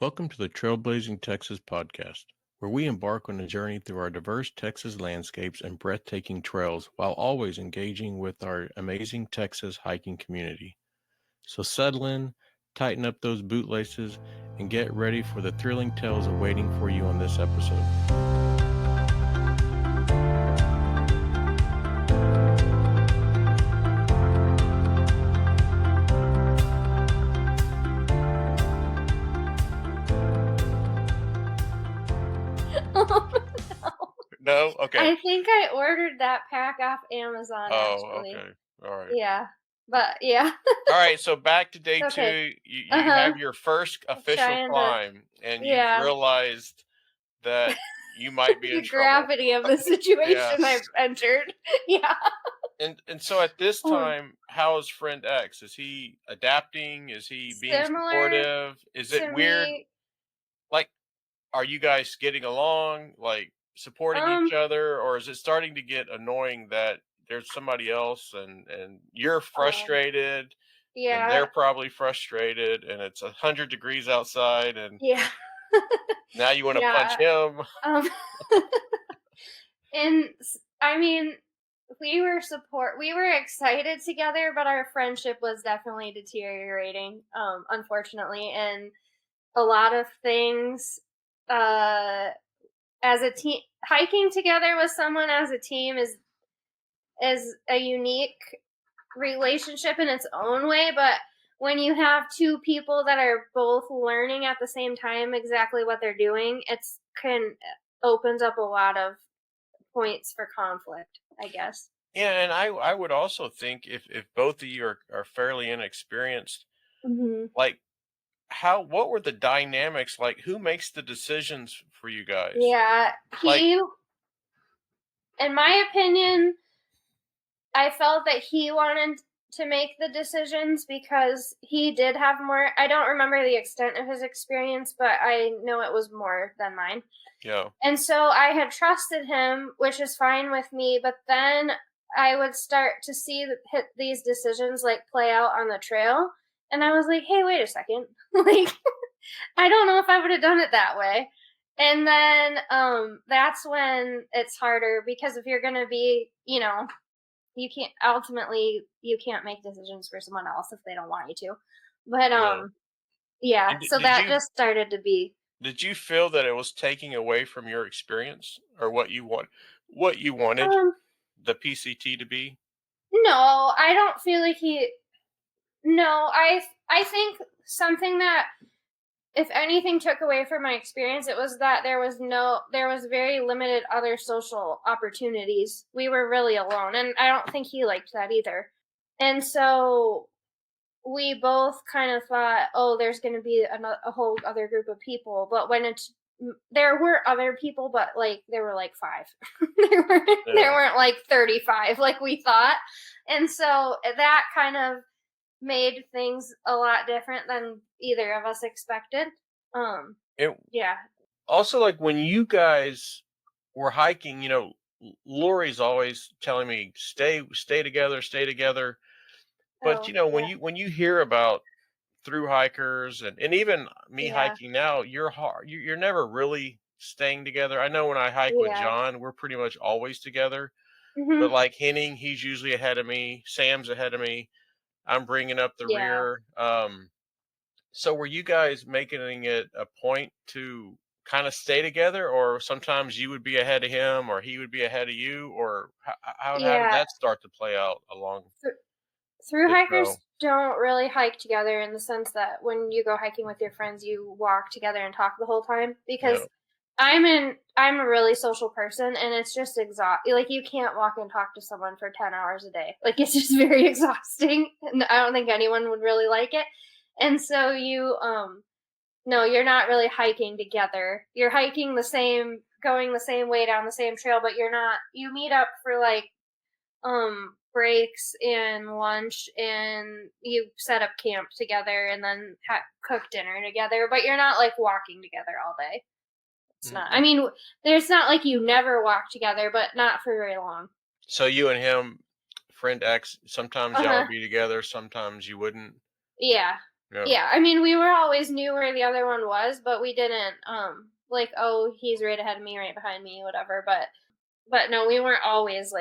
Welcome to the Trailblazing Texas podcast, where we embark on a journey through our diverse Texas landscapes and breathtaking trails while always engaging with our amazing Texas hiking community. So settle in, tighten up those bootlaces, and get ready for the thrilling tales awaiting for you on this episode. No? Okay. I think I ordered that pack off Amazon, actually. Okay. All right. Yeah. But, yeah. All right, so back to day Okay. 2. You Uh-huh. have your first official Trying to climb, and you've yeah. realized that you might be in The trouble. gravity of the situation I've Yes. entered. Yeah. And so at this Oh. time, how is friend X? Is he adapting? Is he being Similar supportive? Is to it weird? me. Like, are you guys getting along, like supporting each other, or is it starting to get annoying that there's somebody else and you're frustrated and Yeah. they're probably frustrated and it's 100 degrees outside and Yeah. now you want to punch Yeah. him? Um, I mean, we were excited together, but our friendship was definitely deteriorating, unfortunately, and a lot of things, as a team, hiking together with someone as a team is a unique relationship in its own way, but when you have two people that are both learning at the same time exactly what they're doing, opens up a lot of points for conflict, I guess. Yeah, and I would also think if both of you are fairly inexperienced, Mhm. like what were the dynamics like? Who makes the decisions for you guys? Yeah, Like, in my opinion, I felt that he wanted to make the decisions because he did have more. I don't remember the extent of his experience, but I know it was more than mine. yeah. And so I had trusted him, which is fine with me, but then I would start to see these decisions like play out on the trail, and I was like, "Hey, wait a second." Like, I don't know if I would have done it that way. And then that's when it's harder because if you're going to be, you can't make decisions for someone else if they don't want you to. But Yeah. yeah, And so that just started to be. did you feel that it was taking away from your experience or what you wanted um the PCT to be? no, I don't feel like he no, I think something that, if anything, took away from my experience, it was that there was very limited other social opportunities. We were really alone, and I don't think he liked that either. And so we both kind of thought, oh, there's going to be a whole other group of people. But there were other people, but like there were like 5. There weren't like 35 like we thought. And so that kind of made things a lot different than either of us expected. It Yeah. also, like, when you guys were hiking, Lori's always telling me stay together, stay together. But Oh, when yeah. you hear about through hikers and even me Yeah. hiking now, you're never really staying together. I know when I hike with Yeah. John, we're pretty much always together. But Mhm. like Henning, he's usually ahead of me. Sam's ahead of me. I'm bringing up the Yeah. rear. So were you guys making it a point to kind of stay together, or sometimes you would be ahead of him, or he would be ahead of you, or how did Yeah. that start to play out along Through the hikers trail? don't really hike together in the sense that when you go hiking with your friends, you walk together and talk the whole time Yeah, because I'm a really social person and it's just like you can't walk and talk to someone for 10 hours a day. Like it's just very exhausting and I don't think anyone would really like it. And so no, you're not really hiking together. You're hiking going the same way down the same trail, but you meet up for like breaks and lunch and you set up camp together and then cook dinner together, but you're not like walking together all day. It's not. I mm-mm. mean, there's not like you never walk together, but not for very long. So you and him, friend X, sometimes y'all Uh-huh. would be together, sometimes you wouldn't. Yeah. Yeah. Yeah, I mean, we were always knew where the other one was, but we didn't like, oh, he's right ahead of me, right behind me, whatever. But no, we weren't always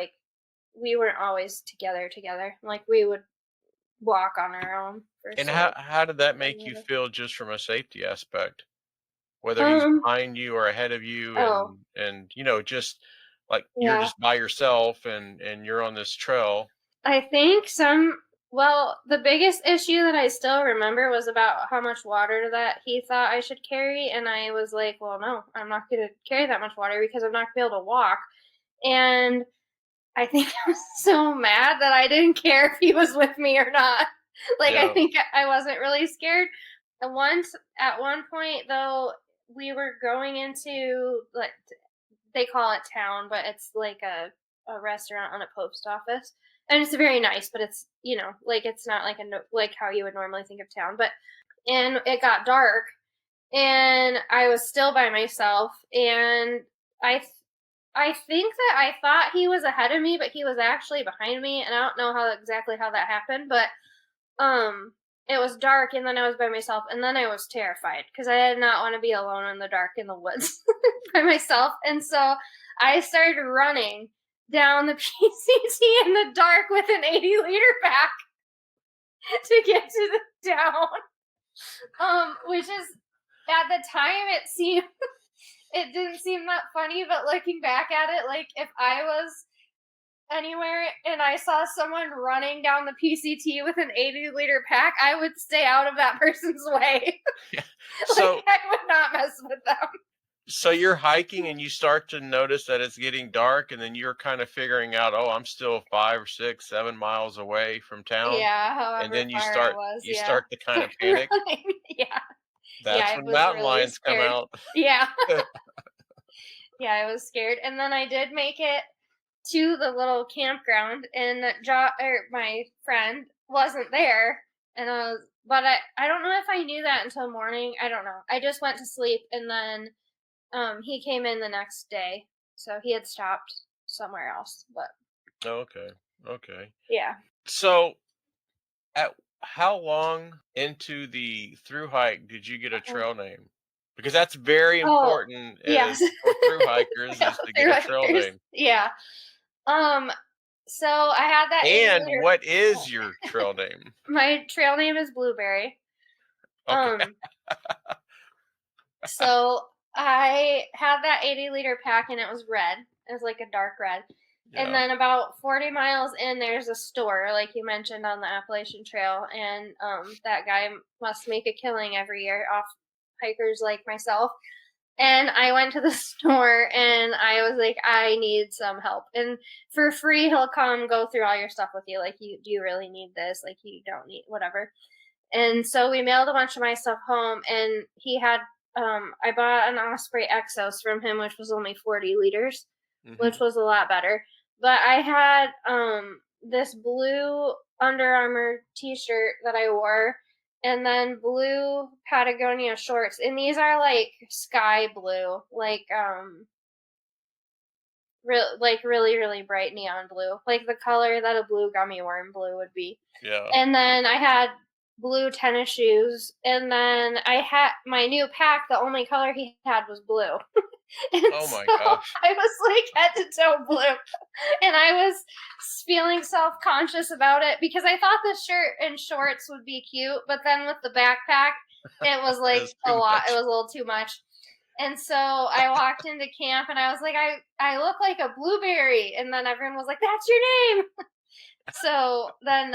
together. Like we would walk on our own for And so how did that make you long. feel just from a safety aspect? Whether he's Um, behind you or ahead of you oh, and just like you're yeah. just by yourself and you're on this trail. I think well, the biggest issue that I still remember was about how much water that he thought I should carry. And I was like, well, no, I'm not going to carry that much water because I'm not going to be able to walk. And I think I was so mad that I didn't care if he was with me or not. Like, I Yeah. think I wasn't really scared. And at one point, though, we were going into, like, they call it town, but it's like a restaurant on a post office. And it's very nice, but it's, like, it's not like like how you would normally think of town. And it got dark, and I was still by myself, and I I think that I thought he was ahead of me, but he was actually behind me, and I don't know exactly how that happened, but um it was dark, and then I was by myself, and then I was terrified because I did not want to be alone in the dark in the woods by myself. And so I started running down the PCT in the dark with an 80-liter pack to get to the town. Which is, at the time, it didn't seem that funny, but looking back at it, like, if I was anywhere and I saw someone running down the PCT with an 80-liter pack, I would stay out of that person's way. Yeah. Like, So I would not mess with them. so you're hiking and you start to notice that it's getting dark and then you're kind of figuring out, oh, I'm still 5, 6, 7 miles away from town. Yeah, And however then you far I start was, you yeah. start to kind of Start panic. running. Yeah. Yeah, That's I when was mountain really lions come scared. out. Yeah. Yeah, I was scared. And then I did make it to the little campground, and my friend wasn't there, and I don't know if I knew that until morning. I don't know. I just went to sleep, and then he came in the next day, so he had stopped somewhere else. But Okay. Okay. yeah. So at how long into the through hike did you get a Oh, trail name? Because that's very oh important yes. for through hikers is to get Through a trail hikers. name. Yeah. Um. So I had that 80 And liter. what is Oh. your trail name? My trail name is Blueberry. Okay. Um. So I had that 80-liter pack, and it was red. It was like a dark red. And Yeah. then about 40 miles in, there's a store, like you mentioned, on the Appalachian Trail. And that guy must make a killing every year off hikers like myself. And I went to the store, and I was like, I need some help. And for free, he'll come go through all your stuff with you. Like, do you really need this? Like, you don't need whatever. And so we mailed a bunch of my stuff home, and he had I bought an Osprey Exos from him, which was only 40 liters, which Mhm. was a lot better. But I had this blue Under Armour t-shirt that I wore, and then blue Patagonia shorts, and these are like sky blue, like really really bright neon blue, like the color that a blue gummy worm blue would be. Yeah. And then I had blue tennis shoes, and then I had my new pack. The only color he had was blue. And Oh so my gosh. I was like head to toe blue, and I was feeling self-conscious about it because I thought the shirt and shorts would be cute, but then with the backpack, it was like It's a too lot. It much. was a little too much. And so I walked into camp, and I was like, I look like a blueberry. And then everyone was like, that's your name. So then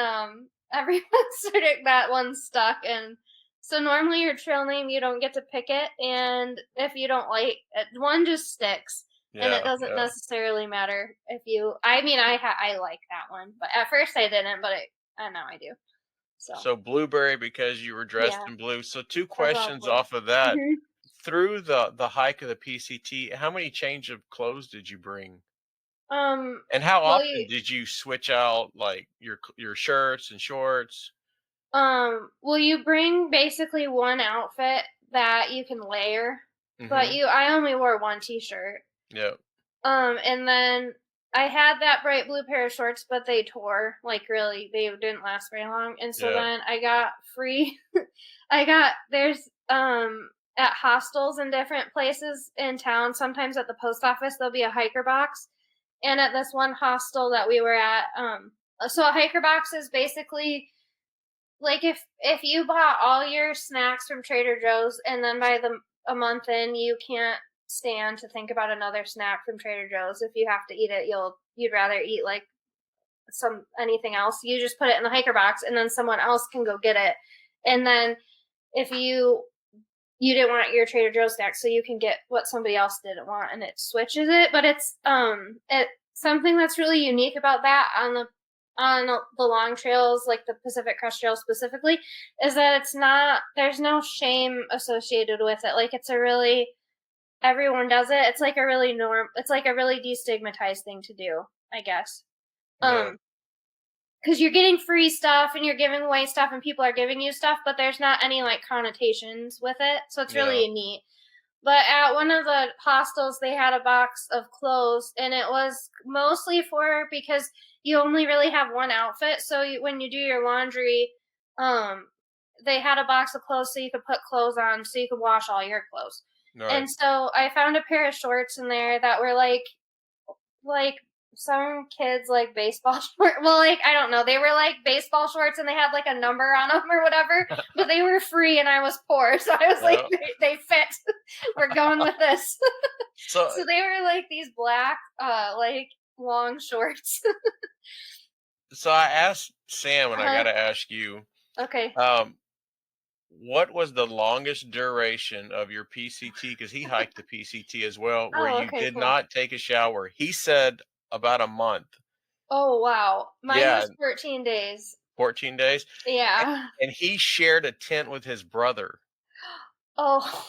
everyone started, that one stuck. And so normally your trail name, you don't get to pick it. And if you don't like it, one just sticks. And it Yeah, doesn't yeah. necessarily matter if you, I mean, I like that one, but at first I didn't, but I now I do. So So blueberry because you were dressed yeah, in blue. So two that's all questions blue. off of that. Hmm. Through the hike of the PCT, how many change of clothes did you bring? Um, And how well, often did you switch out like your shirts and shorts? well, you bring basically one outfit that you can layer, but Mhm. I only wore one t-shirt. Yeah. And then I had that bright blue pair of shorts, but they tore. Like, really, they didn't last very long. And so Yeah. then I got free. There's at hostels in different places in town. Sometimes at the post office there'll be a hiker box, and at this one hostel that we were at, so a hiker box is basically like if you bought all your snacks from Trader Joe's and then by a month in you can't stand to think about another snack from Trader Joe's. If you have to eat it, you'd rather eat like anything else. You just put it in the hiker box and then someone else can go get it. And then if you didn't want your Trader Joe's snack, so you can get what somebody else didn't want, and it switches it. But it's something that's really unique about that on the long trails, like the Pacific Crest Trail specifically, is that there's no shame associated with it. Like it's a really everyone does it. It's like a really destigmatized thing to do, I guess. Yeah. Um, because you're getting free stuff and you're giving away stuff and people are giving you stuff, but there's not any like connotations with it. So it's Yeah. really neat. But at one of the hostels, they had a box of clothes, and it was mostly because you only really have one outfit. So when you do your laundry, um, they had a box of clothes so you could put clothes on, so you could wash all your clothes. Right. And so I found a pair of shorts in there that were like some kids like baseball shorts. Well, like I don't know, they were like baseball shorts and they had like a number on them or whatever. But they were free and I was poor, so I was like, Yeah. they fit. We're going with this. So So they were like these black, like long shorts. so I asked Sam, and I got Uh-huh. to ask you, Okay. um, what was the longest duration of your PCT? Because he hiked the PCT as well, where Oh, you okay, did cool. not take a shower. He said about a month. Oh, wow. Mine Yeah, was 14 days. 14 days. Yeah. And he shared a tent with his brother. Oh.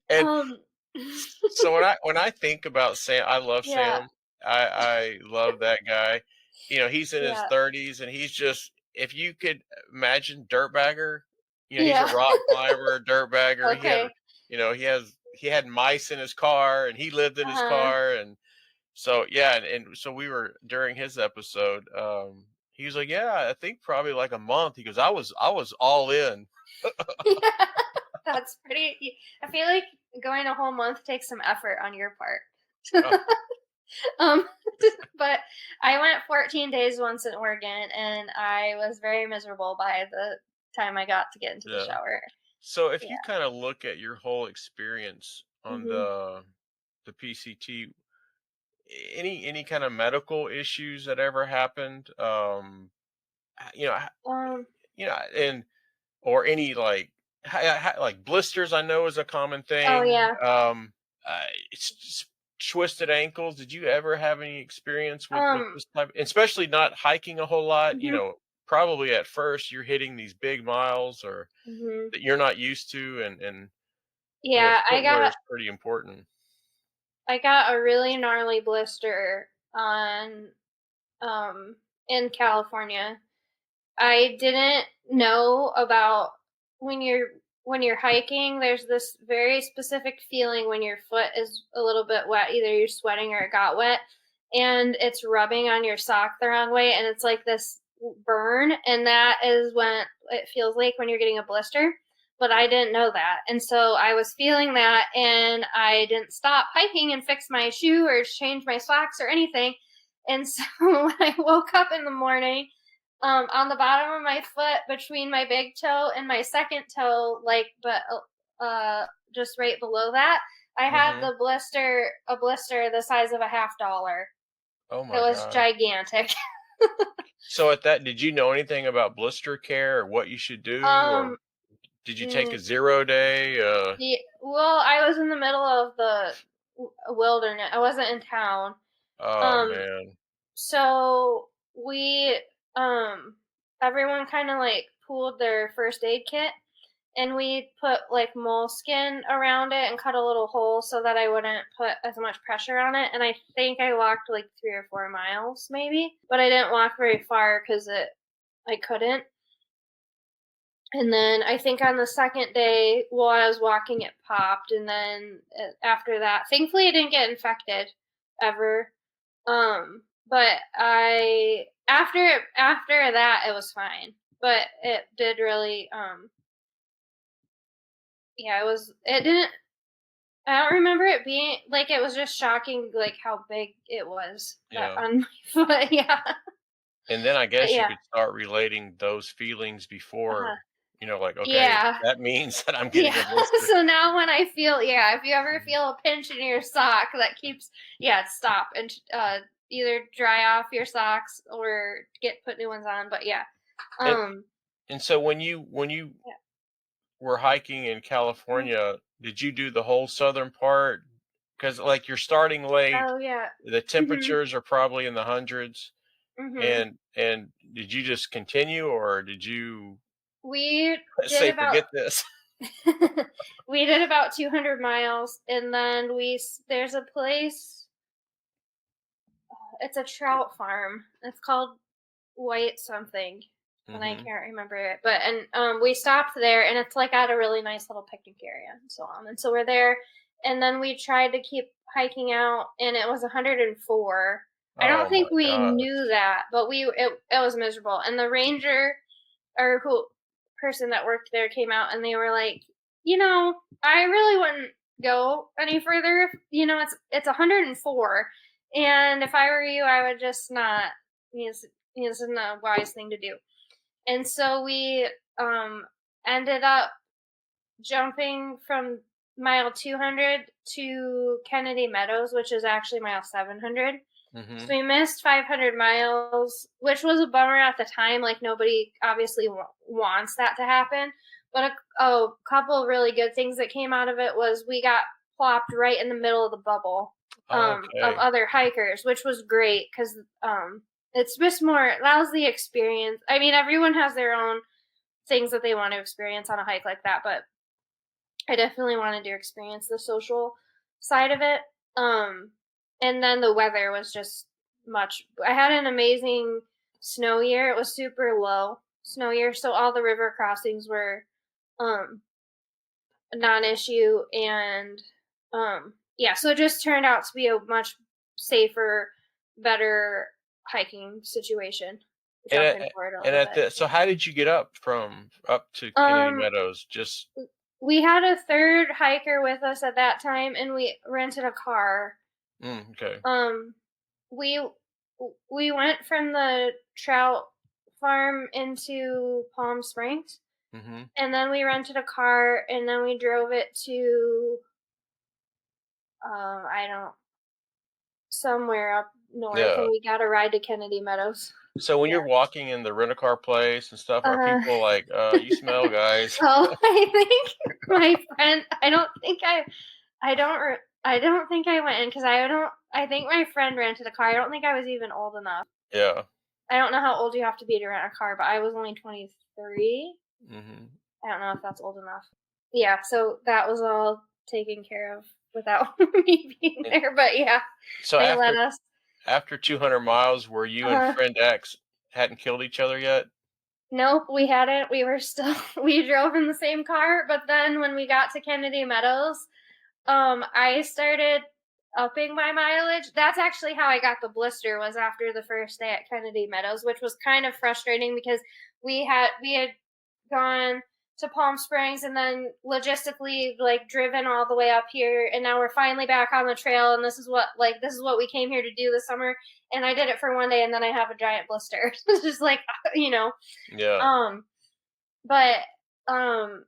And um. so when I think about Sam, I love Yeah. Sam. I love that guy. He's in his Yeah. 30s, and he's just, if you could imagine dirtbagger, he's a Yeah. rock climber, dirtbagger. Okay. He had mice in his car, and he lived in his Uh-huh. car, and so yeah, and so we were during his episode. He was like, "Yeah, I think probably like a month." He goes, "I was all in." Yeah. That's pretty. I feel like going a whole month takes some effort on your part. Oh, um, but I went 14 days once in Oregon, and I was very miserable by the time I got to get into the yeah. shower. So if Yeah. you kind of look at your whole experience on Hmm. the PCT, any kind of medical issues that ever happened, you know, Um. and or any like like blisters, I know is a common Oh thing. yeah. It's just twisted ankles. Did you ever have any experience with Um. this type, especially not hiking a whole lot? Hmm. Probably at first you're hitting these big miles or Hmm. that you're not used to, and Yeah. footwear is pretty important. I got a really gnarly blister on um in California. I didn't know about when you're when you're hiking, there's this very specific feeling when your foot is a little bit wet, either you're sweating or it got wet, and it's rubbing on your sock the wrong way, and it's like this burn, and that is when it feels like when you're getting a blister. But I didn't know that. And so I was feeling that, and I didn't stop hiking and fix my shoe or change my socks or anything. And so when I woke up in the morning, on the bottom of my foot between my big toe and my second toe, just right below that, I had Hmm. a blister the size of a $50. Oh It my was god. gigantic. So at that, did you know anything about blister care or what you should do, or um, did you take mm, a 0 day? well, I was in the middle of the wilderness. I wasn't in town. Oh Um, man. so we, um, everyone kind of like pooled their first aid kit, and we put like moleskin around it and cut a little hole so that I wouldn't put as much pressure on it. And I think I walked like 3 or 4 miles maybe, but I didn't walk very far because I couldn't. And then I think on the second day, while I was walking, it popped. And then after that, thankfully, I didn't get infected ever. But after that, it was fine. But it did really, yeah, it didn't, I don't remember it being, like, it was just shocking, like, how big it was Yeah. on my foot, yeah. And then I But guess you yeah, could start relating those feelings uh-huh. before, like, okay, Yeah. that means that I'm getting Yeah. a blister. So now when I feel, yeah, if you ever Mhm. feel a pinch in your sock that keeps, yeah, stop and either dry off your socks or put new ones on. But yeah, And um, and so when you yeah. were hiking in Mhm. California, did you do the whole southern part? Because like you're starting late, Oh yeah. the Mhm. temperatures are probably in the hundreds, Mhm. and did you just continue or did you We did say about forget this? we did about 200 miles, and then there's a place. It's a trout farm. It's called White something, and I Hmm. can't remember it. But and we stopped there, and it's like at a really nice little picnic area and so on. And so we're there, and then we tried to keep hiking out, and it was 104. I don't Oh my think we knew gosh. that, but it was miserable. And the ranger or who person that worked there came out, and they were like, I really wouldn't go any further. It's 104, and if I were you, I would just not. This isn't a wise thing to do. And so we um, ended up jumping from mile 200 to Kennedy Meadows, which is actually mile 700. So Hmm. we missed 500 miles, which was a bummer at the time. Like, nobody obviously wants that to happen. But a couple of really good things that came out of it was we got plopped right in the middle of the bubble of Okay. other hikers, which was great because it's just more, it allows the experience. I mean, everyone has their own things that they want to experience on a hike like that, but I definitely wanted to experience the social side of it. Um, and then the weather was just much. I had an amazing snow year. It was super low snow year, so all the river crossings were um, a non-issue, and yeah, so it just turned out to be a much safer, better hiking situation. And Jumping at, forward a and little at bit. the so how did you get up to Kennedy Um, Meadows? Just we had a third hiker with us at that time, and we rented a car. okay. Um, we we went from the trout farm into Palm Springs, Hmm. and then we rented a car, and then we drove it to I don't somewhere up north, Yeah. and we got a ride to Kennedy Meadows. So when Yeah. you're walking in the rent-a-car place and stuff, are Uh people like, you smell, guys? oh, I think my friend. I don't. I don't think I went in because I don't. I think my friend rented a car. I don't think I was even old enough. Yeah. I don't know how old you have to be to rent a car, but I was only 23. Hmm. I don't know if that's old enough. Yeah, so that was all taken care of without me being And there. But yeah, so they let us. after 200 miles, were you and Uh, friend X hadn't killed each other yet? nope, we hadn't. We were still. We drove in the same car, but then when we got to Kennedy Meadows, I started upping my mileage. That's actually how I got the blister, was after the first day at Kennedy Meadows, which was kind of frustrating because we had gone to Palm Springs and then logistically like driven all the way up here, and now we're finally back on the trail, and this is what we came here to do this summer, and I did it for one day and then I have a giant blister. It's just like, you know. Yeah. Um but um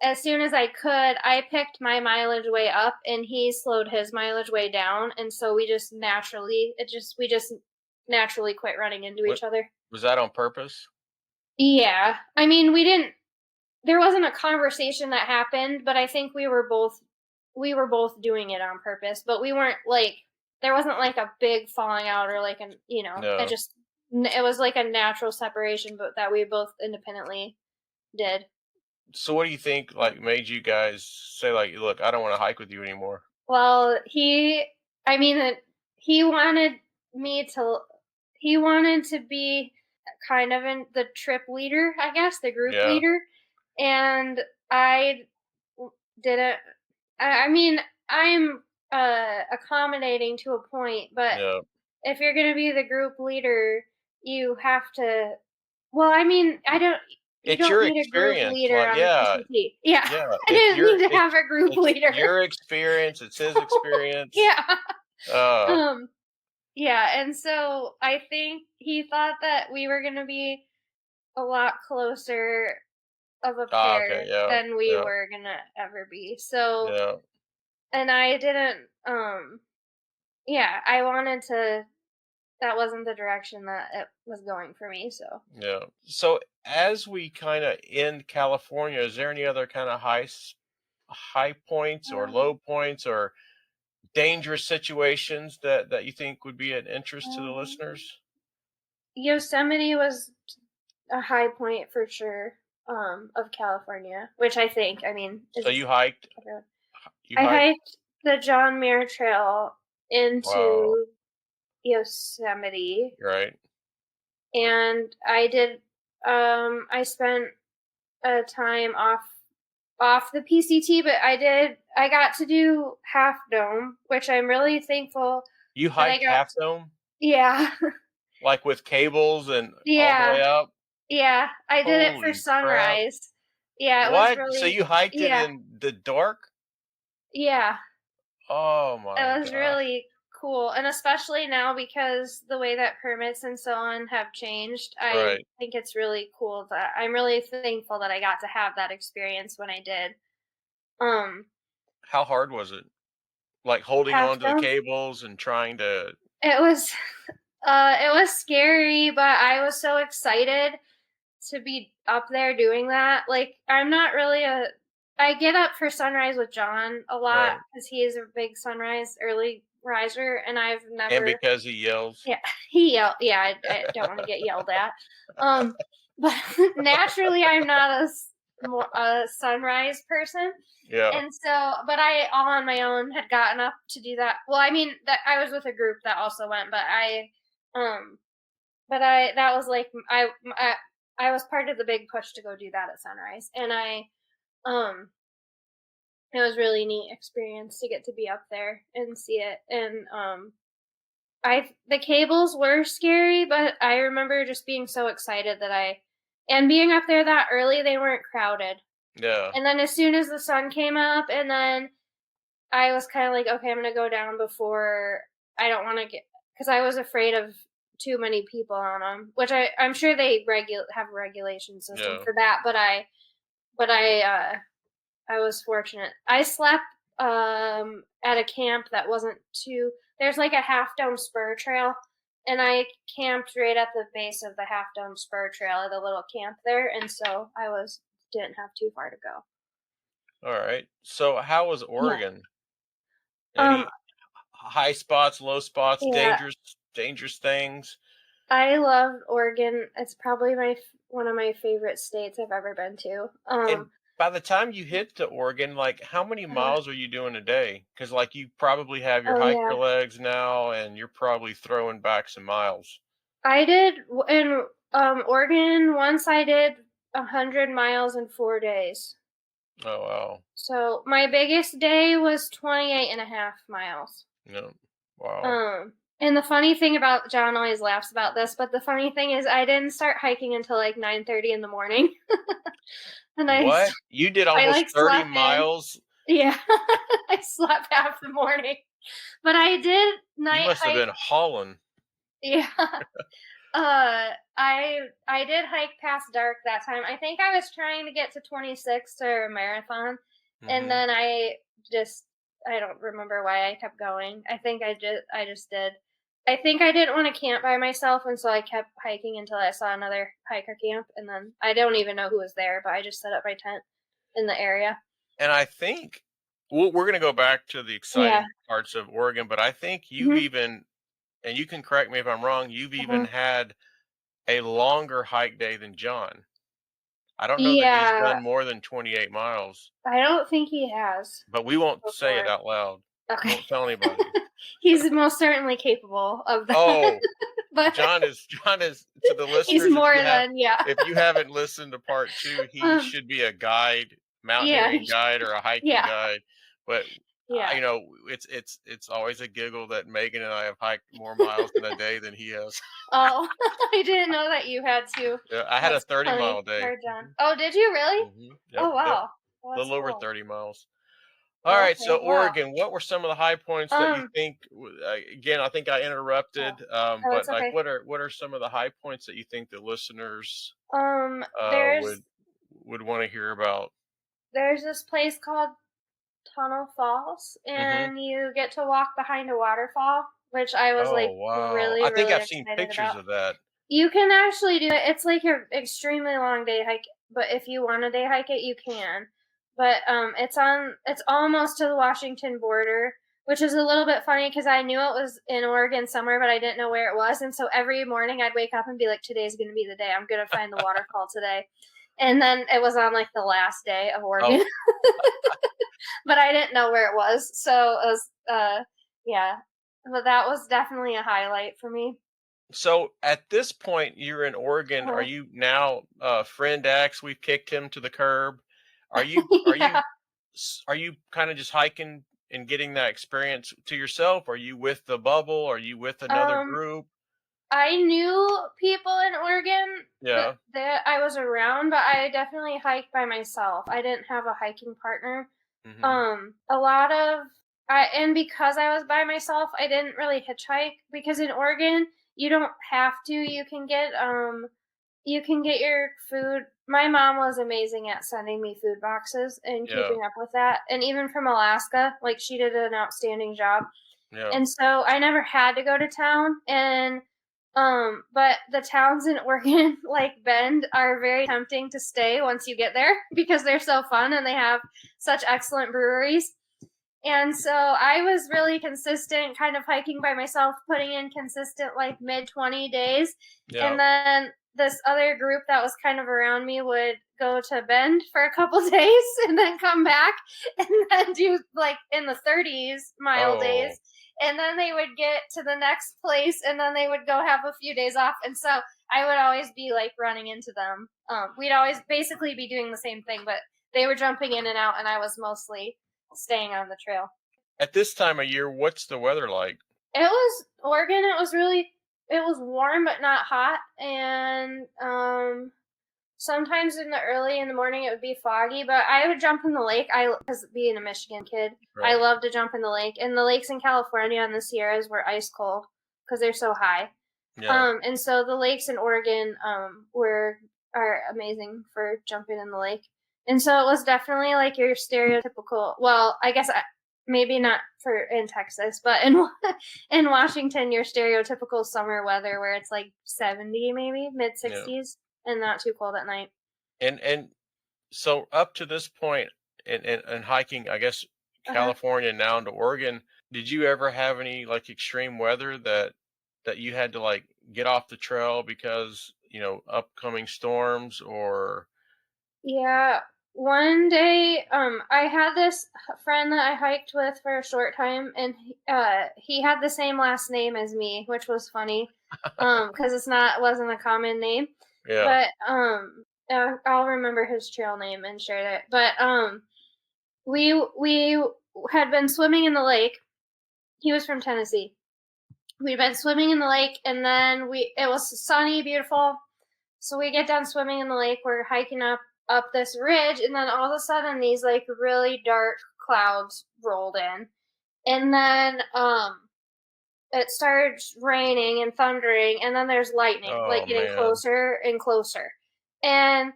as soon as I could, I picked my mileage way up and he slowed his mileage way down, and so we just naturally quit running into What each other. was that on purpose? Yeah. I mean, we didn't there wasn't a conversation that happened, but I think we were both doing it on purpose, but we weren't like there wasn't like a big falling out or like No. it was like a natural separation, but that we both independently did. So what do you think like made you guys say like, look, I don't want to hike with you anymore? Well, I mean, he wanted me to, he wanted to be kind of in the trip leader, I guess, the group Yeah. leader. and I didn't. I mean, I'm accommodating to a point, but Yeah. if you're going to be the group leader, you have to. Well, I mean, I don't. You It's don't your need a group experience. leader Like, on the yeah, PCT. Yeah, yeah. I didn't need to have a group It's leader. your experience. It's his experience. Yeah. Uh, Um. Yeah, and so I think he thought that we were going to be a lot closer of a okay. pair Yeah. than we Yeah. were gonna ever be. So, Yeah. and I didn't, yeah, I wanted to, that wasn't the direction that it was going for me. So, Yeah. So as we kind of end California, is there any other kind of high points or low um, points or dangerous situations that you think would be an interest to the um, listeners? Yosemite was a high point for sure, of California, which I think, I mean, So is, you I hiked. hiked the John Muir Trail Wow. into Yosemite, Right. and I spent a time off the PCT, but I got to do Half Dome, which I'm really thankful You that I hiked got. Half Dome, Yeah. like with cables and all the way Yeah. up. Yeah, I did it for Holy crap! sunrise. Yeah, it was What? So really. you hiked it Yeah. in the dark? Yeah. Oh my It was god! really cool, and especially now because the way that permits and so on have changed, I Right. think it's really cool that I'm really thankful that I got to have that experience when I did. Um, How hard was it? Like holding Half on to the Dome. cables and trying to. It was it was scary, but I was so excited to be up there doing that. Like, I'm not really a. I get up for sunrise with John a lot Right. because he is a big sunrise early riser, and I've And never. because he yells. Yeah, he yelled. Yeah, I don't want to get yelled at. But naturally, I'm not a sunrise person, Yeah. and so, but I all on my own had gotten up to do that. Well, I mean, that I was with a group that also went, um, but I that was like I was part of the big push to go do that at sunrise, and um it was really neat experience to get to be up there and see it, and I the cables were scary, but I remember just being so excited that I and being up there that early, they weren't crowded. Yeah. And then as soon as the sun came up, and then I was kind of like, okay, I'm gonna go down before I don't want to get because I was afraid of too many people on them, which I'm sure they have a regulation system Yeah. for that, but I was fortunate. I slept at a camp that wasn't too. There's like a Half Dome spur trail, and I camped right at the base of the Half Dome spur trail at a little camp there, and so I was didn't have too far to go. All right. So how was Yeah. Oregon? Um. Any high spots, low spots, Yeah. dangerous things? I love Oregon. It's probably one of my favorite states I've ever been to. And by the time you hit to Oregon, like how many Uh, miles are you doing a day? Because like you probably have your oh hiker yeah, legs now, and you're probably throwing back some miles. I did in Oregon once. I did 100 miles in 4 days. Oh wow. So my biggest day was 28 and a half miles. No. Wow. Um, and the funny thing about John always laughs about this, but the funny thing is I didn't start hiking until like 9:30 in the morning, and What? You did I almost like 30 slept in. miay. Yeah, I slept half the morning, but I did You night must have hike. been hauling. Yeah. I did hike past dark that time. I think I was trying to get to 26 or a marathon, and Hmm. then I don't remember why I kept going. I just did. I think I didn't want to camp by myself, and so I kept hiking until I saw another hiker camp, and then I don't even know who was there, but I just set up my tent in the area. And I think we're going to go back to the Yeah. exciting parts of Oregon, but I think you've Hmm. even, and you can correct me if I'm wrong, you've even Uh-huh. had a longer hike day than John. I don't know that he's Yeah, done more than 28 miles, I don't think he has but we won't say it before. out loud. Okay. Won't tell anybody. He's most certainly capable of that. Oh, But John is to the he's listeners. more than, yeah. If you haven't listened to part 2, he Um, should be a guide, yeah, mountaineering guide or a hiking yeah, guide. But yeah. it's always a giggle that Megan and I have hiked more miles in a day than he has. Oh, I didn't know that you had to. Yeah, I had a That's 30-mile funny. day. Hard John. Oh, did you really? Yep, Oh, yep. wow. Well, A that's little over cool. 30 miles. All right, so Okay, wow. Oregon, what were some of the high points that you think? Again, I think I interrupted, Oh, but it's like, okay. what are some of the high points that you think the listeners There's would want to hear about? there's this place called Tunnel Falls, Mm-hmm. and you get to walk behind a waterfall, which I was Oh like wow, really, I think really I've seen excited pictures about. of that. You can actually do it. It's like an extremely long day hike, but if you want to day hike it, you can. But it's almost to the Washington border, which is a little bit funny because I knew it was in Oregon somewhere, but I didn't know where it was. And so every morning I'd wake up and be like, today's going to be the day. I'm going to find the waterfall today. And then it was on like the last day of Oregon, Oh, but I didn't know where it was. So it was, yeah, but that was definitely a highlight for me. so at this point, you're in Oregon. Are Uh-huh. you now friend X? We've kicked him to the curb. Are you Yeah. are you kind of just hiking and getting that experience to yourself? Are you with the bubble? Are you with another Um, group? I knew people in Oregon Yeah. that I was around, but I definitely hiked by myself. I didn't have a hiking partner. Hmm. A lot of and because I was by myself, I didn't really hitchhike because in Oregon you don't have to. You can get your food. My mom was amazing at sending me food boxes and Yeah. keeping up with that. And even from Alaska, like she did an outstanding job. Yeah. And so I never had to go to town. And but the towns in Oregon, like Bend, are very tempting to stay once you get there because they're so fun and they have such excellent breweries. And so I was really consistent, kind of hiking by myself, putting in consistent like mid 20 days. Yeah. And then this other group that was kind of around me would go to Bend for a couple days and then come back and then do like in the 30s mile Oh. days. And then they would get to the next place and then they would go have a few days off. And so I would always be like running into them. We'd always basically be doing the same thing, but they were jumping in and out, and I was mostly staying on the trail. At this time of year, what's the weather like? It was Oregon. It was warm but not hot, and sometimes in the morning it would be foggy. But I would jump in the lake. Because being a Michigan kid, I Right. love to jump in the lake. And the lakes in California and the Sierras were ice cold because they're so high. Yeah. And so the lakes in Oregon are amazing for jumping in the lake. And so it was definitely like your stereotypical. Well, I guess maybe not for in Texas, but in in Washington, your stereotypical summer weather where it's like 70, maybe mid Yeah. 60s, and not too cold at night. And so up to this point in hiking, I guess Uh huh. California now into Oregon, did you ever have any like extreme weather that you had to like get off the trail because, upcoming storms or Yeah. One day, I had this friend that I hiked with for a short time, and he had the same last name as me, which was funny, because wasn't a common name, yeah. but I'll remember his trail name and share it. But we had been swimming in the lake. He was from Tennessee. We'd been swimming in the lake, and then it was sunny, beautiful. So we get done swimming in the lake. We're hiking up this ridge, and then all of a sudden, these like really dark clouds rolled in, and then it started raining and thundering, and then there's lightning, Oh like getting man. closer and closer, and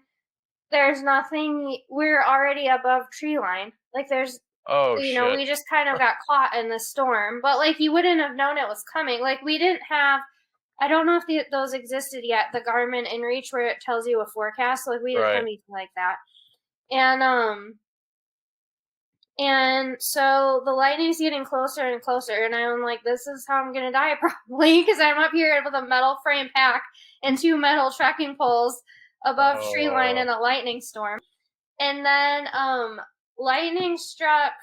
there's nothing. We're already above tree line. Like there's Oh shit. we just kind of got caught in the storm, but like you wouldn't have known it was coming. Like we didn't have. I don't know if those existed yet. The Garmin InReach where it tells you a forecast. Like we didn't have Right. anything like that, and so the lightning's getting closer and closer, and I'm like, this is how I'm gonna die probably because I'm up here with a metal frame pack and two metal trekking poles above tree line Oh. in a lightning storm, and then lightning struck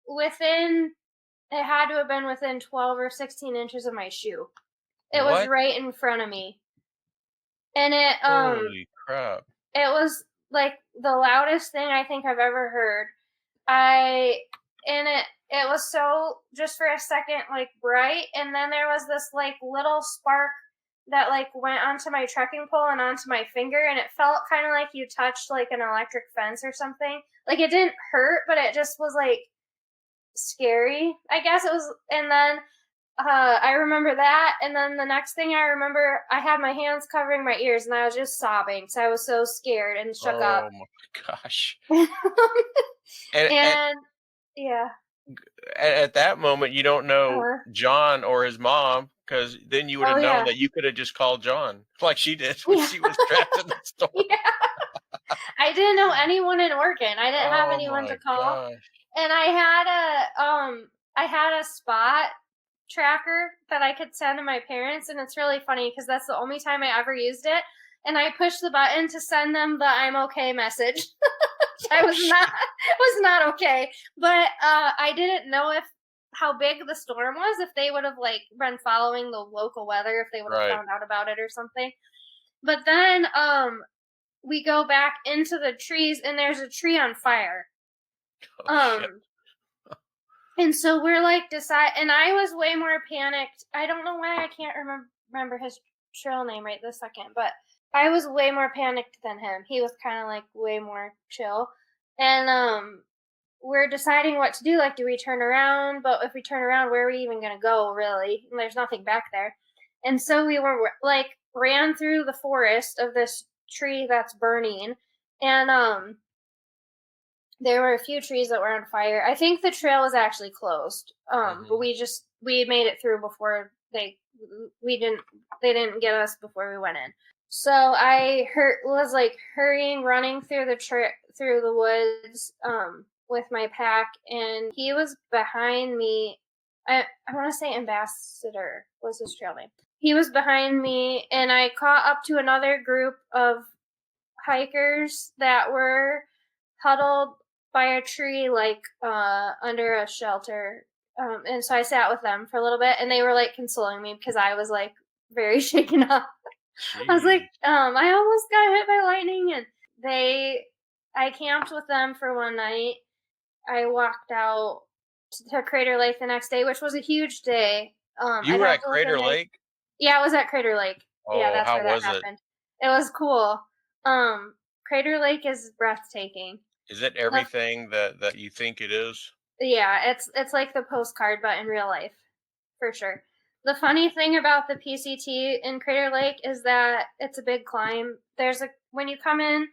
within, it had to have been within 12 or 16 inches of my shoe. It was What? right in front of me. And Holy crap. it was like the loudest thing I think I've ever heard. I and it was so, just for a second, like bright, and then there was this like little spark that like went onto my trekking pole and onto my finger, and it felt kind of like you touched like an electric fence or something. Like it didn't hurt, but it just was like scary, I guess it was. And then I remember that, and then the next thing I remember, I had my hands covering my ears, and I was just sobbing because I was so scared and shook up. Oh my gosh. And And yeah, at that moment, you don't know uh, John or his mom, because then you would oh have known yeah, that you could have just called John like she did when yeah, she was trapped in the storm. yeah. I didn't know anyone in Oregon. I didn't have Oh anyone my to call, gosh. and I had a spot tracker that I could send to my parents, and it's really funny because that's the only time I ever used it. And I pushed the button to send them the "I'm okay" message. I was not okay, but I didn't know if how big the storm was, if they would have like been following the local weather, if they would have Right. found out about it or something. But then we go back into the trees, and there's a tree on fire. Oh shit. And so we're like and I was way more panicked. I don't know why I can't remember his trail name right this second, but I was way more panicked than him. He was kind of like way more chill. And we're deciding what to do. Like, do we turn around? But if we turn around, where are we even gonna go, really? And there's nothing back there. And so we were like ran through the forest of this tree that's burning, and there were a few trees that were on fire. I think the trail was actually closed. But we made it through before they didn't get us before we went in. So I was like hurrying, running through through the woods with my pack, and he was behind me. I want to say Ambassador was his trail name. He was behind me, and I caught up to another group of hikers that were huddled by a tree, like under a shelter. And so I sat with them for a little bit, and they were like consoling me because I was like very shaken up. I was like, Jeez. I almost got hit by lightning, and I camped with them for one night. I walked out to Crater Lake the next day, which was a huge day. You I'd were have at to look in Crater there. Lake? Yeah, I was at Crater Lake. Yeah, Oh, that's how where that was it? happened. It was cool. Crater Lake is breathtaking. Is it The everything that you think it is? Yeah, it's like the postcard, but in real life, for sure. The funny thing about the PCT in Crater Lake is that it's a big climb. When you come in,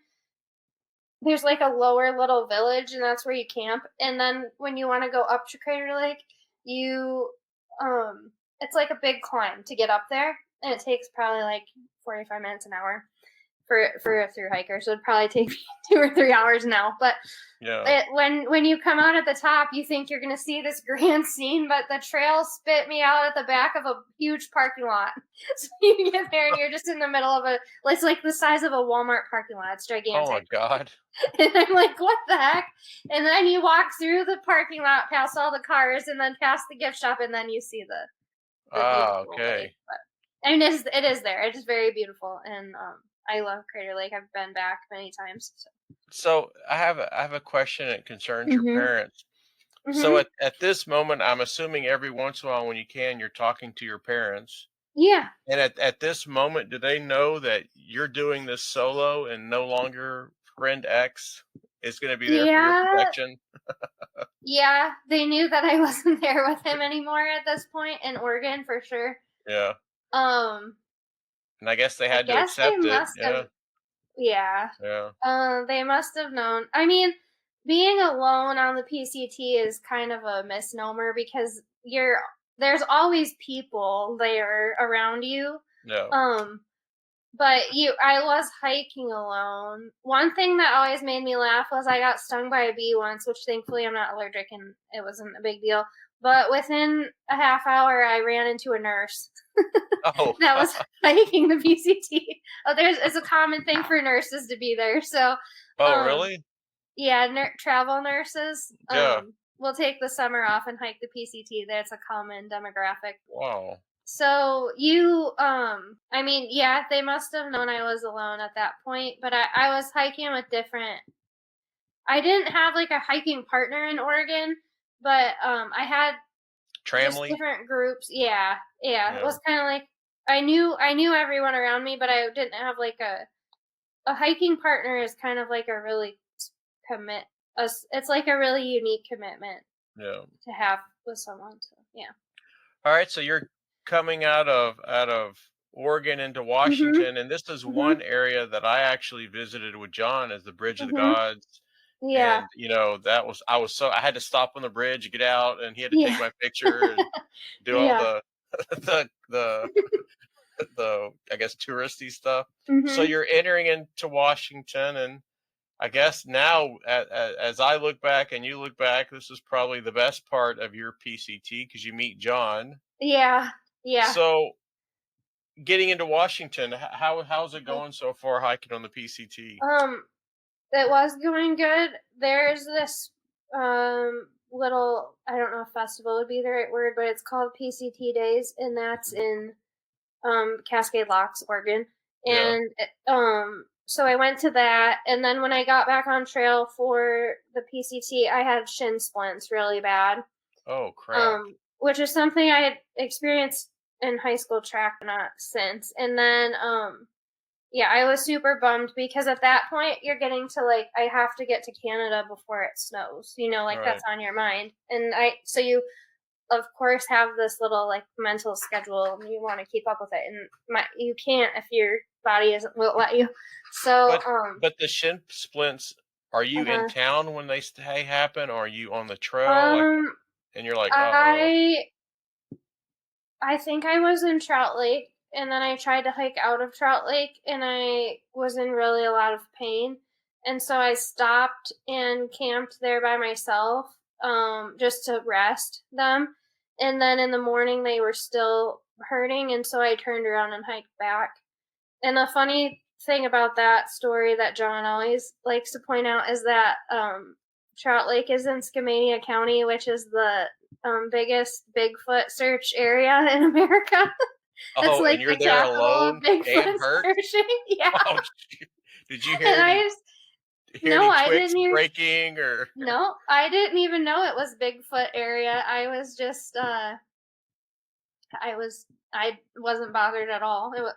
there's like a lower little village, and that's where you camp. And then when you want to go up to Crater Lake, you it's like a big climb to get up there, and it takes probably like 45 minutes an hour for a through hiker. So it'd probably take 2 or 3 hours now, but Yeah. when you come out at the top, you think you're going to see this grand scene, but the trail spit me out at the back of a huge parking lot. So you get there and you're just in the middle of it's like the size of a Walmart parking lot. It's Oh my gigantic. God. And I'm like, what the heck? And then you walk through the parking lot, past all the cars, and then past the gift shop, and then you see the Ah, beautiful lake. okay. But I mean, it is there. It is very beautiful, and I love Crater Lake. I've been back many times. So I have a question that concerns your Mhm. parents. So Mhm. at this moment, I'm assuming every once in a while when you can, you're talking to your parents. Yeah. And at this moment, do they know that you're doing this solo and no longer friend X is going to be there for your Yeah. protection? Yeah. They knew that I wasn't there with him anymore at this point in Oregon for sure. Yeah. Um, And I guess they I had to guess they accept it. must have. Yeah. Yeah. Yeah. They must have known. I mean, being alone on the PCT is kind of a misnomer because there's always people there around you. No. Um, but I was hiking alone. One thing that always made me laugh was I got stung by a bee once, which thankfully I'm not allergic and it wasn't a big deal. But within a half hour, I ran into a nurse Oh. that was hiking the PCT. Oh, it's a common thing for nurses to be there. So, Oh, um, really? yeah, travel nurses. Yeah. will take the summer off and hike the PCT. That's a common demographic. Wow. So I mean, yeah, they must have known I was alone at that point, but I was hiking with I didn't have like a hiking partner in Oregon, but I had just Tramley? different groups. Yeah, yeah. It Yeah. was kind of like I knew everyone around me, but I didn't have like a hiking partner is kind of like a really commit us. It's like a really unique commitment Yeah. to have with someone. So yeah. All right, so you're coming out of Oregon into Mhm. Washington, and this is Mhm. one area that I actually visited with John as the Bridge of the Mhm. Gods. Yeah. And that was I had to stop on the bridge, get out, and he had to take Yeah. my picture and do all Yeah. the the the I guess touristy stuff. So Mhm. you're entering into Washington, and I guess now, as I look back and you look back, this is probably the best part of your PCT because you meet John. Yeah. Yeah. So getting into Washington, how's it going so far hiking on the PCT? Um, it was going good. There's this little, I don't know if festival would be the right word, but it's called PCT Days, and that's in Cascade Locks, Oregon. Yeah. And so I went to that, and then when I got back on trail for the PCT, I had shin splints really bad. Oh crap. Which is something I had experienced in high school track, but not since. And then yeah, I was super bummed because at that point you're getting to like I have to get to Canada before it snows. Like Right. that's on your mind. And so you of course have this little like mental schedule and you want to keep up with it and you can't if your body isn't won't let you. So But the shin splints, are you in uh, town when they happen, or are you on the trail like um and you're like, "Uh-oh." I I think I was in Trout Lake, and then I tried to hike out of Trout Lake, and I was in really a lot of pain. And so I stopped and camped there by myself, just to rest them. And then in the morning, they were still hurting, and so I turned around and hiked back. And the funny thing about that story that John always likes to point out is that Trout Lake is in Skamania County, which is the biggest Bigfoot search area in America. It's Oh, like and you're the there capital of alone and Bigfoot hurt? searching. Yeah. Oh, shoot. Did you And I just, hear no, any I twigs didn't even, breaking or no, I didn't even know it was Bigfoot area. I was just, I wasn't bothered at all. It was,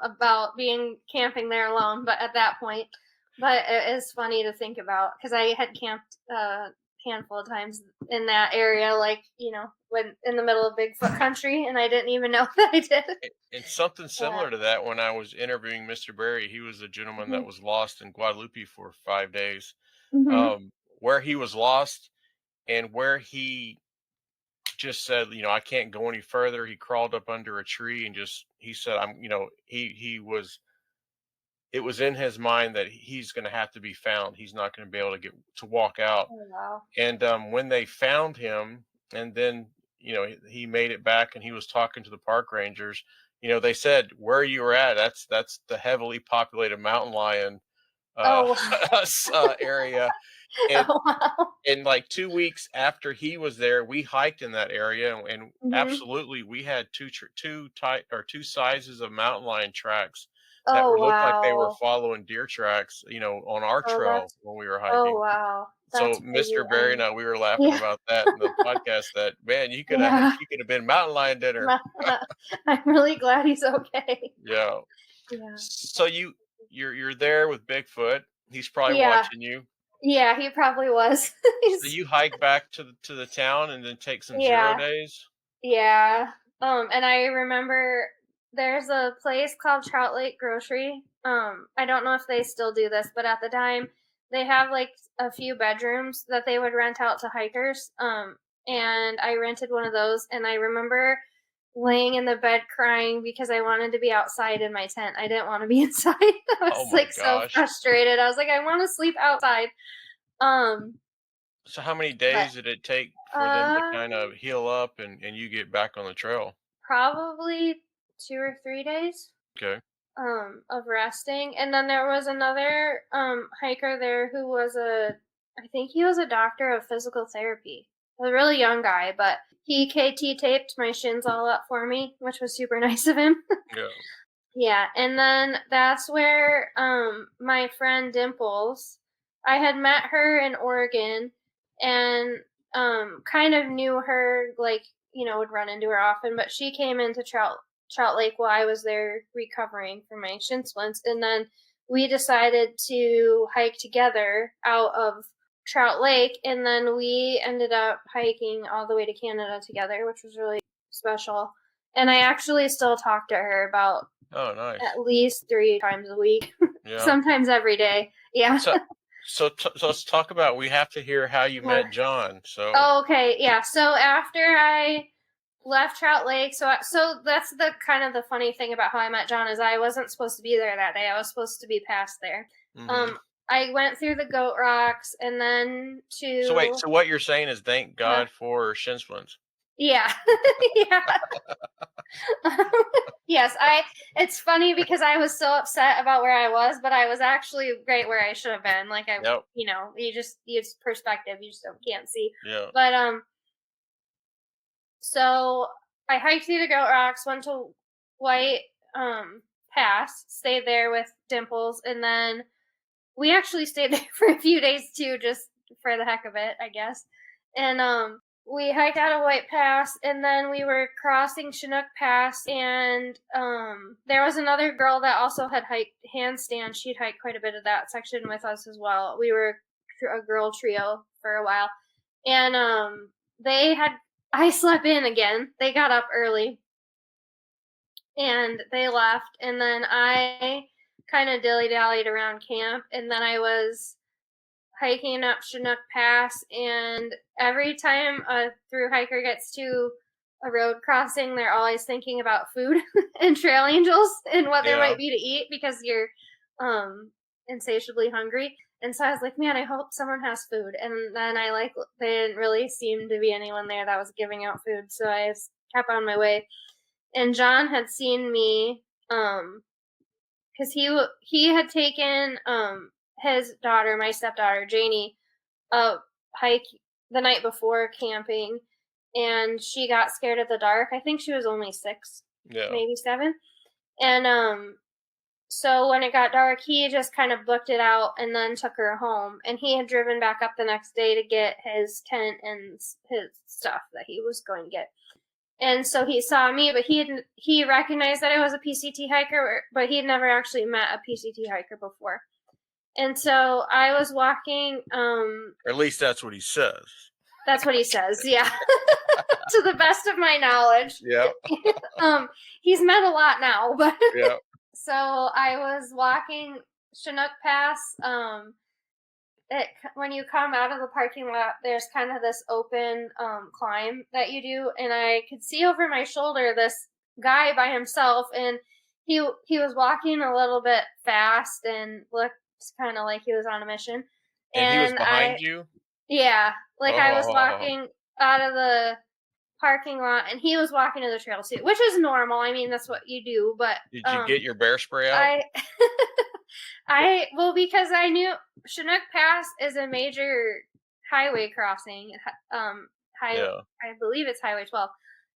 about being camping there alone, but at that point, but it is funny to think about because I had camped a handful of times in that area, like when in the middle of Bigfoot country, and I didn't even know that I did. and something Yeah. similar to that when I was interviewing Mr. Berry, he was a gentleman that Mhm. was lost in Guadalupe for 5 days. Mhm. Where he was lost and where he just said, I can't go any further. He crawled up under a tree and he said, he was, it was in his mind that he's going to have to be found. He's not going to be able to walk out. Oh wow. And when they found him, and then he made it back, and he was talking to the park rangers. They said where you were at. That's the heavily populated mountain lion uh, Oh area, wow. and Oh wow. like 2 weeks after he was there, we hiked in that area, and Mhm. absolutely, we had two sizes of mountain lion tracks that Oh were looked like they were wow. following deer tracks, on our Oh trail that's. when we were Oh hiking. wow. So That's crazy. Mr. Barry and I, we were laughing Yeah. about that in the podcast. That man, Yeah. you could have been mountain lion dinner. I'm really glad he's okay. Yeah. Yeah. So you're there with Bigfoot. He's probably Yeah. watching you. Yeah, he probably was. So He's you hike back to the town and then take some 0 yeah. days. Yeah. And I remember there's a place called Trout Lake Grocery. I don't know if they still do this, but at the time they have like a few bedrooms that they would rent out to hikers. And I rented one of those and I remember laying in the bed crying because I wanted to be outside in my tent. I didn't want to be inside. I Oh was my like so gosh. frustrated. I was like, I want to sleep outside. Um, So how many but days did it take for them to kind um of heal up and you get back on the trail? probably 2 or 3 days Okay. of resting. And then there was another hiker there who was a I think he was a doctor of physical therapy. A really young guy, but he KT taped my shins all up for me, which was super nice of him. Yeah. Yeah, and then that's where my friend Dimples, I had met her in Oregon and kind of knew her, like, would run into her often, but she came into Trout Lake while I was there recovering from my shin splints, and then we decided to hike together out of Trout Lake, and then we ended up hiking all the way to Canada together, which was really special. And I actually still talk to her about Oh, nice. at least 3 times a week, Yeah. sometimes every day. Yeah. So let's talk about. We have to hear how you met John. So Oh, okay. Yeah. So after I left Trout Lake, so that's the kind of the funny thing about how I met John is I wasn't supposed to be there that day. I was supposed to be past there. hmm I went through the Goat Rocks and then So wait, to so what you're saying is thank uh, God for shin splints. yeah. Yeah. Yes, it's funny because I was so upset about where I was, but I was actually right where I should have been. Like Yep. it's perspective, you just can't see. Yeah. But so I hiked through the Goat Rocks, went to White Pass, stayed there with Dimples, and then we actually stayed there for a few days too, just for the heck of it, I guess. And we hiked out of White Pass, and then we were crossing Chinook Pass, and there was another girl that also had hiked Handstand. She'd hiked quite a bit of that section with us as well. We were a girl trio for a while, and they had. I slept in again. They got up early, and they left, and then I kind of dilly dallied around camp, and then I was hiking up Chinook Pass, and every time a through hiker gets to a road crossing, they're always thinking about food and trail angels and what there Yeah. might be to eat because you're insatiably hungry. And so I was like, man, I hope someone has food. And then they didn't really seem to be anyone there that was giving out food, so I just kept on my way. And John had seen me, because he had taken his daughter, my stepdaughter Janie, a hike the night before camping, and she got scared of the dark. I think she was only 6, Yeah. maybe 7, and so when it got dark, he just kind of booked it out and then took her home. And he had driven back up the next day to get his tent and his stuff that he was going to get. And so he saw me, but he recognized that I was a PCT hiker, but he had never actually met a PCT hiker before. And so I was walking. Or at least that's what he says. That's what he says. Yeah, to the best of my knowledge. Yeah. He's met a lot now, but Yeah. so I was walking Chinook Pass. When you come out of the parking lot, there's kind of this open climb that you do, and I could see over my shoulder this guy by himself, and he was walking a little bit fast and looked kind of like he was on a mission. And he was And behind you? yeah, like I was Oh. walking out of the parking lot, and he was walking to the trail too, which is normal. I mean, that's what you do. But Did you get your bear spray out? I because I knew Chinook Pass is a major highway crossing. Yeah. I believe it's Highway 12,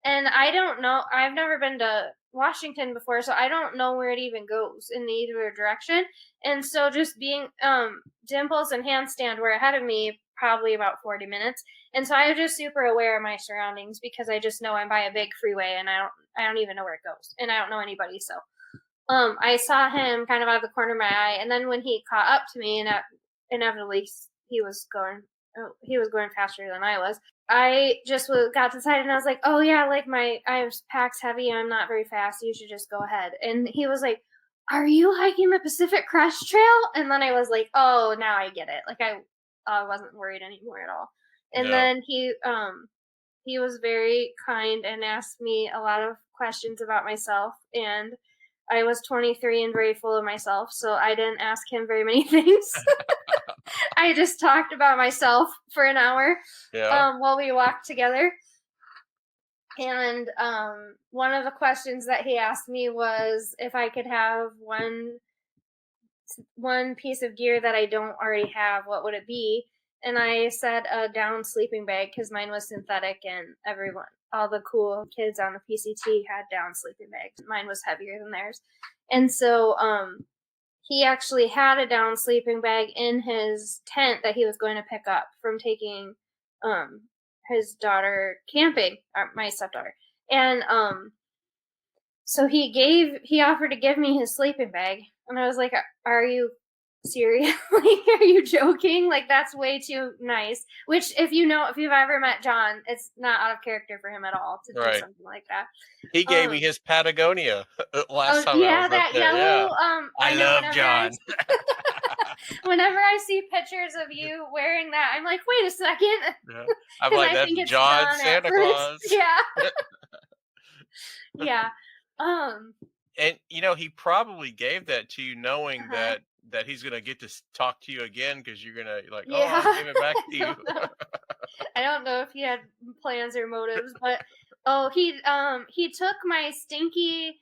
and I don't know. I've never been to Washington before, so I don't know where it even goes in either direction. And so just being Dimples and Handstand were ahead of me probably about 40 minutes, and so I was just super aware of my surroundings because I just know I'm by a big freeway, and I don't even know where it goes, and I don't know anybody, so. I saw him kind of out of the corner of my eye, and then when he caught up to me, and inevitably he was going faster than I was. I just got to the side, and I was like, "Oh yeah, like my pack's heavy. I'm not very fast. You should just go ahead." And he was like, "Are you hiking the Pacific Crest Trail?" And then I was like, "Oh, now I get it." Like I wasn't worried anymore at all. And Yeah. then he was very kind and asked me a lot of questions about myself, and I was 23 and very full of myself, so I didn't ask him very many things. I just talked about myself for an hour while we walked together. And one of the questions that he asked me was if I could have one piece of gear that I don't already have, what would it be? and I said a down sleeping bag because mine was synthetic, and all the cool kids on the PCT had down sleeping bags. Mine was heavier than theirs, and so he actually had a down sleeping bag in his tent that he was going to pick up from taking um his daughter camping, my stepdaughter, and so he offered to give me his sleeping bag, and I was like, "Are you serious? Like, are you joking? Like, that's way too nice." Which, if you've ever met John, it's not out of character for him at all to do Right. something like that. He gave me his Patagonia last Oh time I yeah, was up that there. yellow. Yeah. I I know. love John. Whenever I see pictures of you wearing that, I'm like, wait a second, Yeah. I'm because like, I that's think it's John John at Santa first. Claus. Yeah, yeah. Um. And he probably gave that to you knowing Uh-huh. that he's gonna get to talk to you again because you're gonna like, oh, Yeah. I gave it back I to you. don't know. I don't know if he had plans or motives, but he took my stinky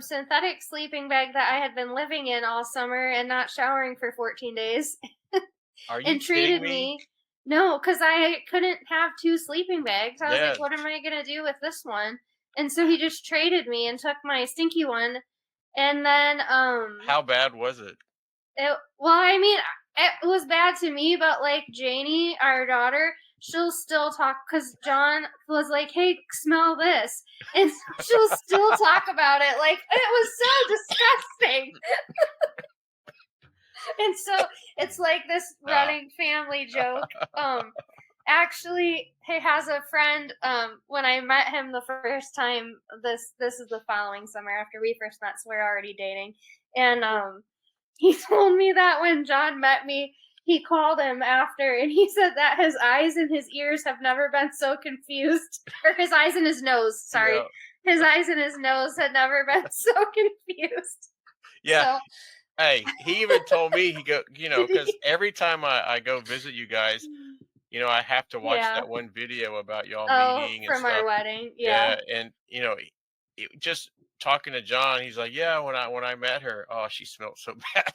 synthetic sleeping bag that I had been living in all summer and not showering for 14 days Are you and kidding treated me? me. No, because I couldn't have two sleeping bags. I was like, Yes. what am I gonna do with this one? And so he just traded me and took my stinky one. And then How bad was it? I mean, it was bad to me, but like Janie, our daughter, she'll still talk because John was like, "Hey, smell this," and she'll still talk about it. Like it was so disgusting. And so it's like this running family joke. Actually, he has a friend. When I met him the first time, this is the following summer after we first met, so we're already dating, and he told me that when John met me, he called him after and he said that his eyes and his ears have never been so confused. Or his eyes and his nose, sorry. Yeah. His eyes and his nose had never been so confused. Yeah. So Hey, he even told me because every time I go visit you guys, I have to watch yeah. that one video about y'all Oh, meeting and from our stuff. wedding. Yeah. Yeah, and just talking to John, he's like, "Yeah, when I met her, oh, she smelled so bad."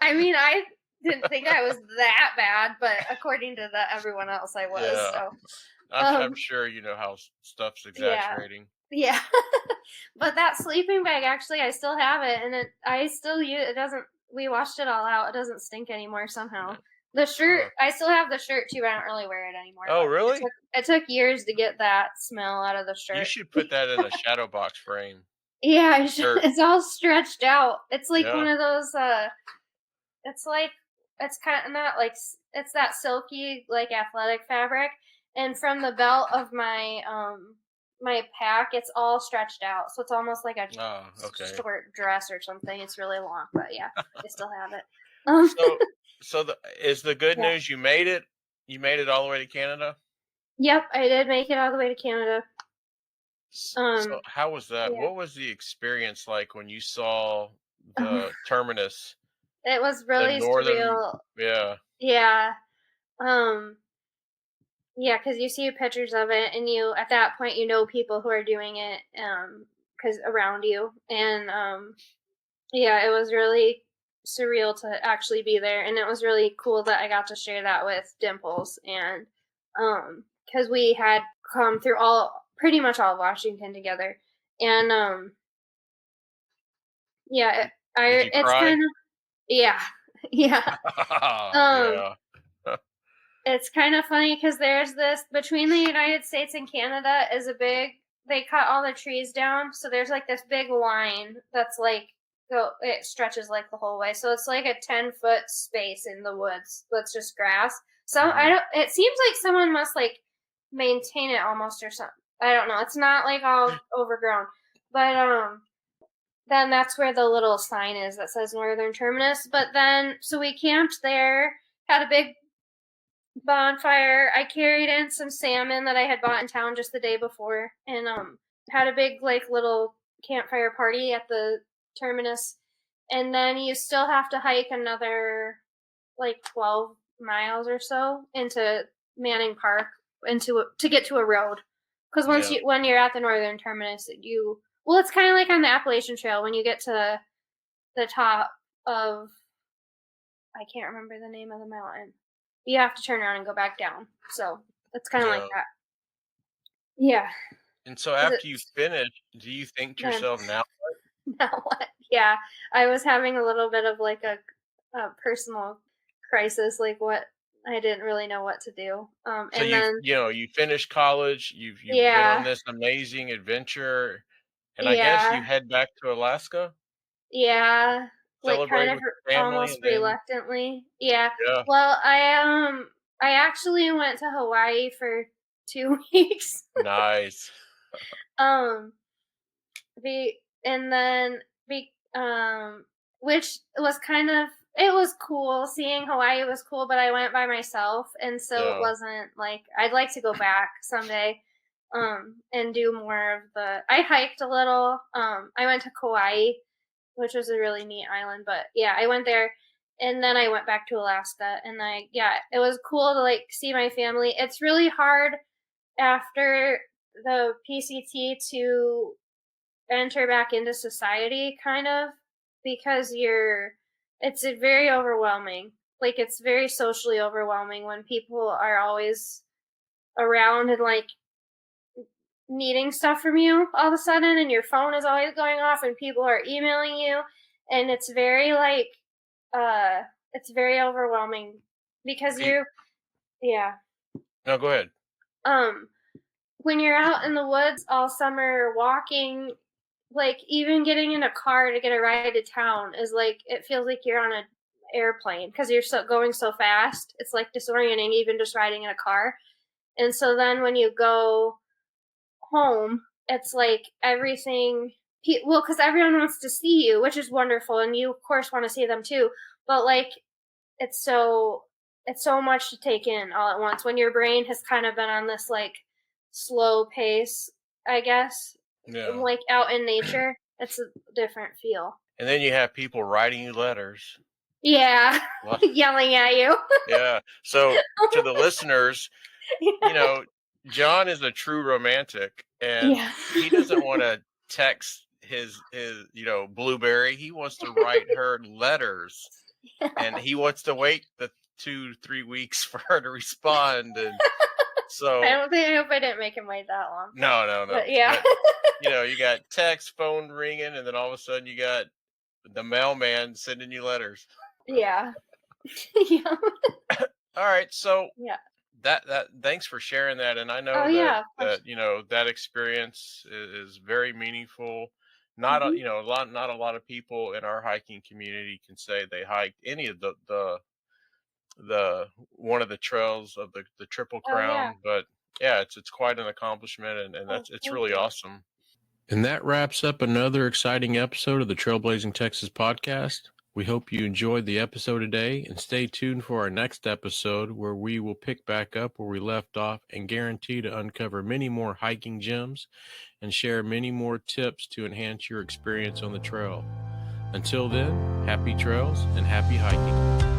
I mean, I didn't think I was that bad, but according to everyone else I was. Yeah, So I'm um sure you know how stuff's yeah. exaggerating. Yeah. But that sleeping bag, actually, I still have it, and I still use it. Doesn't, we washed it all out. It doesn't stink anymore somehow. The shirt, Huh. I still have the shirt too, but I don't really wear it anymore. Oh, But really? it took years to get that smell out of the You shirt. should put that in a shadow box frame. Yeah, Shirt. it's all stretched out. It's like Yeah. one of those. It's like it's kind of not like it's that silky like athletic fabric, and from the belt of my pack, it's all stretched out, so it's almost like a Oh, okay. short dress or something. It's really long, but yeah, I still have it. So is the good Yeah. news you made it? You made it all the way to Canada? Yep, I did make it all the way to Canada. So how was that? Yeah, What was the experience like when you saw the terminus, it was the really northern? surreal. Yeah, Yeah, um, yeah, because you see pictures of it, and you at that point you know people who are doing it, because around you, and yeah, it was really surreal to actually be there, and it was really cool that I got to share that with Dimples, and because we had come through pretty much all of Washington together, and yeah, did you it's cry? kind of, yeah, yeah, um, Yeah. it's kind of funny because there's this between the United States and Canada is a big. They cut all the trees down, so there's like this big line that's like it stretches like the whole way. So it's like a 10-foot space in the woods that's just grass. So I Mhm. don't. It seems like someone must like maintain it almost or something. I don't know. It's not like all overgrown, but then that's where the little sign is that says Northern Terminus. But then so we camped there, had a big bonfire. I carried in some salmon that I had bought in town just the day before, and had a big like little campfire party at the terminus. And then you still have to hike another like 12 miles or so into Manning Park to get to a road. Because Yeah. when you're at the northern terminus, it's kind of like on the Appalachian Trail when you get to the top of I can't remember the name of the mountain. You have to turn around and go back down. So it's kind of like Yeah. that. Yeah. And so 'Cause after you it's finish, do you think to then yourself now, now what? Yeah. I was having a little bit of like a personal crisis, like what I didn't really know what to do. so And then you finished college, you've been on yeah, this amazing adventure, and I guess you yeah, head back to Alaska, yeah, like kind celebrate of with your family, almost and then reluctantly. Yeah. yeah, Well, I actually went to Hawaii for 2 weeks. nice. Um Be and then be which was kind of it was cool. Seeing Hawaii was cool, but I went by myself, and so it Yeah, wasn't like I'd like to go back someday and do more of the I hiked a little. I went to Kauai, which was a really neat island, but yeah, I went there and then I went back to Alaska and it was cool to like see my family. It's really hard after the PCT to enter back into society kind of because it's very overwhelming, like it's very socially overwhelming when people are always around and like needing stuff from you all of a sudden and your phone is always going off and people are emailing you and it's very like uh it's very overwhelming because you, you're yeah no, go ahead. um when you're out in the woods all summer walking, like even getting in a car to get a ride to town is like it feels like you're on an airplane because you're going so fast. It's like disorienting even just riding in a car. And so then when you go home, it's like everything. Well, because everyone wants to see you, which is wonderful, and you of course want to see them too. But like it's so it's so much to take in all at once when your brain has kind of been on this like slow pace, I guess, Yeah, like out in nature. It's a different feel. and then you have people writing you letters. Yeah, Well, yelling at you. yeah. So to the listeners, you know, John is a true romantic, and Yeah. he doesn't want to text his blueberry. He wants to write her letters, and he wants to wait the 2-3 weeks for her to respond. And I so don't think I hope I didn't make him wait that long. no, But yeah. but you got text, phone ringing, and then all of a sudden you got the mailman sending you letters. Yeah. Yeah. All right, so Yeah. that thanks for sharing that, and I Oh know that yeah, of course. that experience is very meaningful. Not a, Mhm. you know a lot not a lot of people in our hiking community can say they hiked any of the one of the trails of the Triple Oh yeah. Crown, but yeah, it's quite an accomplishment, and Oh, it's thank really you. awesome. And that wraps up another exciting episode of the Trailblazing Texas podcast. We hope you enjoyed the episode today, and stay tuned for our next episode where we will pick back up where we left off and guarantee to uncover many more hiking gems and share many more tips to enhance your experience on the trail. Until then, happy trails and happy hiking.